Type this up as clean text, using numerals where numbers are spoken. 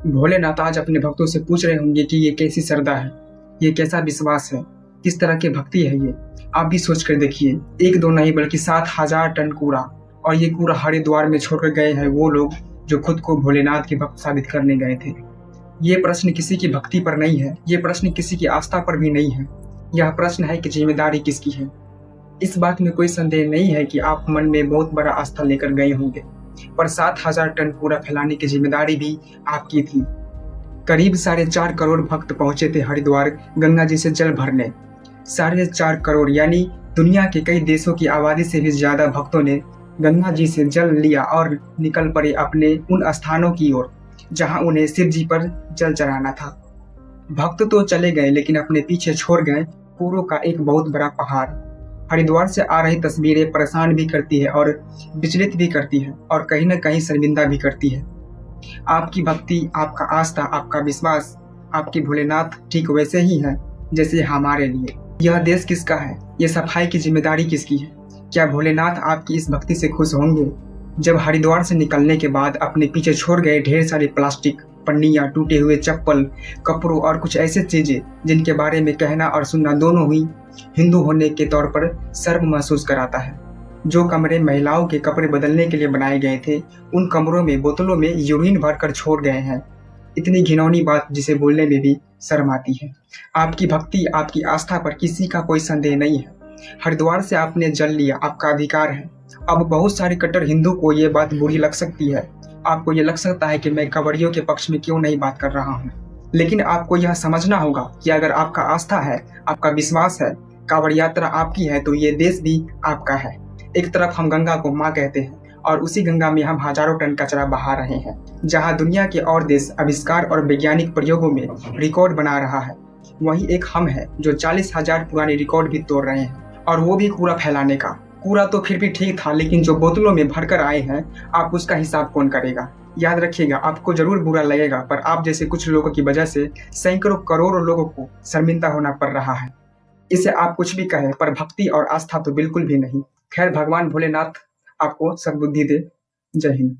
भोलेनाथ आज अपने भक्तों से पूछ रहे होंगे कि ये कैसी श्रद्धा है, ये कैसा विश्वास है, किस तरह की भक्ति है ये। आप भी सोच कर देखिए, एक दो नहीं बल्कि 7,000 टन कूड़ा, और ये कूड़ा हरिद्वार में छोड़कर गए हैं वो लोग जो खुद को भोलेनाथ के भक्त साबित करने गए थे। ये प्रश्न किसी की भक्ति पर नहीं है, ये प्रश्न किसी की आस्था पर भी नहीं है। यह प्रश्न है कि जिम्मेदारी किसकी है। इस बात में कोई संदेह नहीं है कि आप मन में बहुत बड़ा आस्था लेकर गए होंगे, पर 7,000 टन कूड़ा फैलाने की जिम्मेदारी भी आपकी थी। करीब 4.5 करोड़ भक्त पहुंचे थे हरिद्वार गंगा जी से जल भरने। 4.5 करोड़ यानी दुनिया के कई देशों की आबादी से भी ज्यादा भक्तों ने गंगा जी से जल लिया और निकल पड़े अपने उन स्थानों की ओर जहां उन्हें शिव जी पर जल चढ़ाना था। भक्त तो चले गए लेकिन अपने पीछे छोड़ गए कूड़ों का एक बहुत बड़ा पहाड़। हरिद्वार से आ रही तस्वीरें परेशान भी करती है और विचलित भी करती है और कहीं न कहीं शर्मिंदा भी करती है। आपकी भक्ति, आपका आस्था, आपका विश्वास, आपकी भोलेनाथ ठीक वैसे ही है जैसे हमारे लिए। यह देश किसका है? यह सफाई की जिम्मेदारी किसकी है? क्या भोलेनाथ आपकी इस भक्ति से खुश होंगे? जब हरिद्वार से निकलने के बाद अपने पीछे छोड़ गए ढेर सारे प्लास्टिक, पन्नियां, टूटे हुए चप्पल, कपड़ों और कुछ ऐसे चीजें जिनके बारे में कहना और सुनना दोनों ही हिंदू होने के तौर पर शर्म महसूस कराता है। जो कमरे महिलाओं के कपड़े बदलने के लिए बनाए गए थे, उन कमरों में बोतलों में यूरिन भरकर छोड़ गए हैं। इतनी घिनौनी बात जिसे बोलने में भी शर्म आती है। आपकी भक्ति, आपकी आस्था पर किसी का कोई संदेह नहीं है। हरिद्वार से आपने जल लिया, आपका अधिकार है। अब बहुत सारे कट्टर हिंदू को ये बात बुरी लग सकती है। आपको ये लग सकता है कि मैं कांवड़ियों के पक्ष में क्यों नहीं बात कर रहा हूँ, लेकिन आपको यह समझना होगा कि अगर आपका आस्था है, आपका विश्वास है, कांवड़ यात्रा आपकी है, तो ये देश भी आपका है। एक तरफ हम गंगा को माँ कहते हैं और उसी गंगा में हम हजारों टन कचरा बहा रहे हैं। जहाँ दुनिया के और देश आविष्कार और वैज्ञानिक प्रयोगों में रिकॉर्ड बना रहा है, वहीं एक हम है जो 40,000 पुराने रिकॉर्ड भी तोड़ रहे हैं, और वो भी कूड़ा फैलाने का। कूड़ा तो फिर भी ठीक था, लेकिन जो बोतलों में भरकर आए हैं, आप उसका हिसाब कौन करेगा? याद रखिएगा, आपको जरूर बुरा लगेगा, पर आप जैसे कुछ लोगों की वजह से सैकड़ों करोड़ों लोगों को शर्मिंदा होना पड़ रहा है। इसे आप कुछ भी कहें, पर भक्ति और आस्था तो बिल्कुल भी नहीं। खैर, भगवान भोलेनाथ आपको सद्बुद्धि दे। जय हिंद।